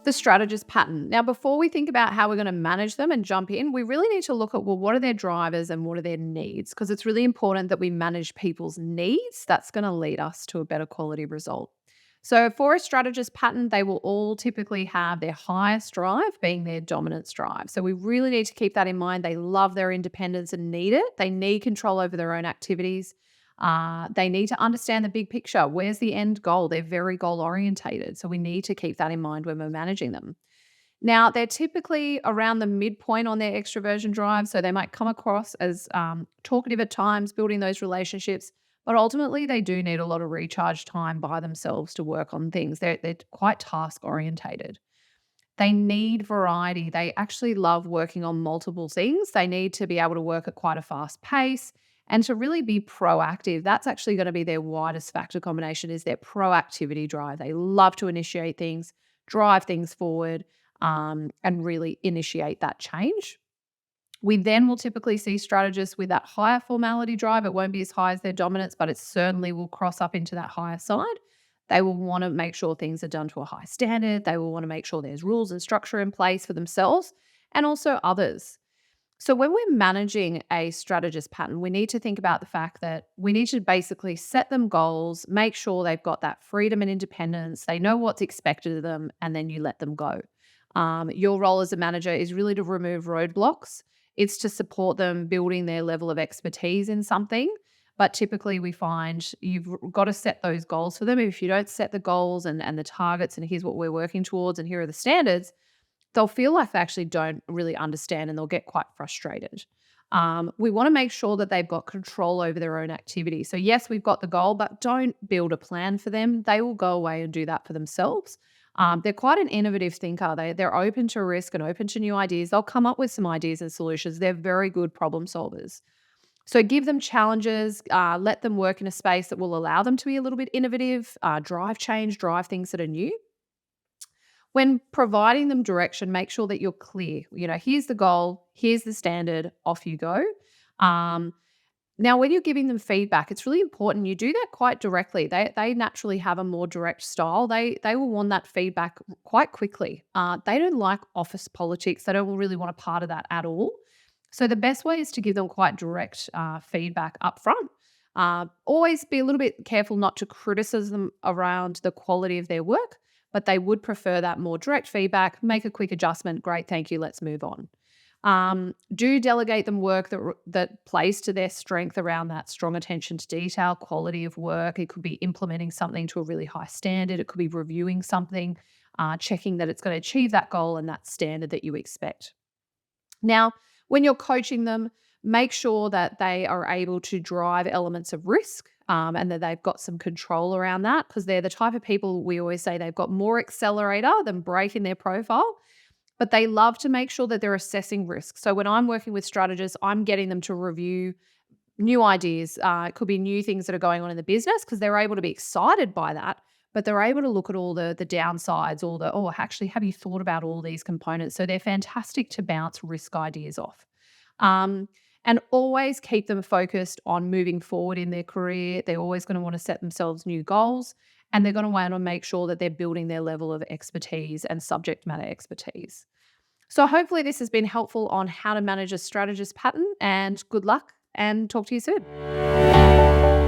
The strategist pattern. Now, before we think about how we're going to manage them and jump in, we really need to look at, well, what are their drivers and what are their needs? Because it's really important that we manage people's needs. That's going to lead us to a better quality result. So for a strategist pattern, they will all typically have their highest drive being their dominance drive. So we really need to keep that in mind. They love their independence and need it. They need control over their own activities. They need to understand the big picture. Where's the end goal? They're very goal orientated. So we need to keep that in mind when we're managing them. Now, they're typically around the midpoint on their extroversion drive. So they might come across as talkative at times, building those relationships. But ultimately, they do need a lot of recharge time by themselves to work on things. They're quite task orientated. They need variety. They actually love working on multiple things. They need to be able to work at quite a fast pace and to really be proactive. That's actually going to be their widest factor combination, is their proactivity drive. They love to initiate things, drive things forward, and really initiate that change. We then will typically see strategists with that higher formality drive. It won't be as high as their dominance, but it certainly will cross up into that higher side. They will want to make sure things are done to a high standard. They will want to make sure there's rules and structure in place for themselves and also others. So when we're managing a strategist pattern, we need to think about the fact that we need to basically set them goals, make sure they've got that freedom and independence, they know what's expected of them, and then you let them go. Your role as a manager is really to remove roadblocks. It's to support them building their level of expertise in something. But typically we find you've got to set those goals for them. If you don't set the goals and the targets and here's what we're working towards and here are the standards, they'll feel like they actually don't really understand and they'll get quite frustrated. We want to make sure that they've got control over their own activity. So yes, we've got the goal, but don't build a plan for them. They will go away and do that for themselves. They're quite an innovative thinker. They're open to risk and open to new ideas. They'll come up with some ideas and solutions. They're very good problem solvers. So give them challenges, let them work in a space that will allow them to be a little bit innovative, drive change, drive things that are new. When providing them direction, make sure that you're clear. Here's the goal, here's the standard, off you go. Now, when you're giving them feedback, it's really important you do that quite directly. They naturally have a more direct style. They will want that feedback quite quickly. They don't like office politics. They don't really want a part of that at all. So the best way is to give them quite direct feedback up front. Always be a little bit careful not to criticize them around the quality of their work, but they would prefer that more direct feedback. Make a quick adjustment. Great, thank you. Let's move on. Do delegate them work that plays to their strength around that strong attention to detail, quality of work. It could be implementing something to a really high standard. It could be reviewing something, checking that it's going to achieve that goal and that standard that you expect. Now, when you're coaching them, make sure that they are able to drive elements of risk and that they've got some control around that, because they're the type of people, we always say they've got more accelerator than brake in their profile, but they love to make sure that they're assessing risk. So when I'm working with strategists, I'm getting them to review new ideas. It could be new things that are going on in the business because they're able to be excited by that, but they're able to look at all the downsides, actually, have you thought about all these components? So they're fantastic to bounce risk ideas off. And always keep them focused on moving forward in their career. They're always going to want to set themselves new goals, and they're going to want to make sure that they're building their level of expertise and subject matter expertise. So hopefully this has been helpful on how to manage a strategist pattern, and good luck and talk to you soon.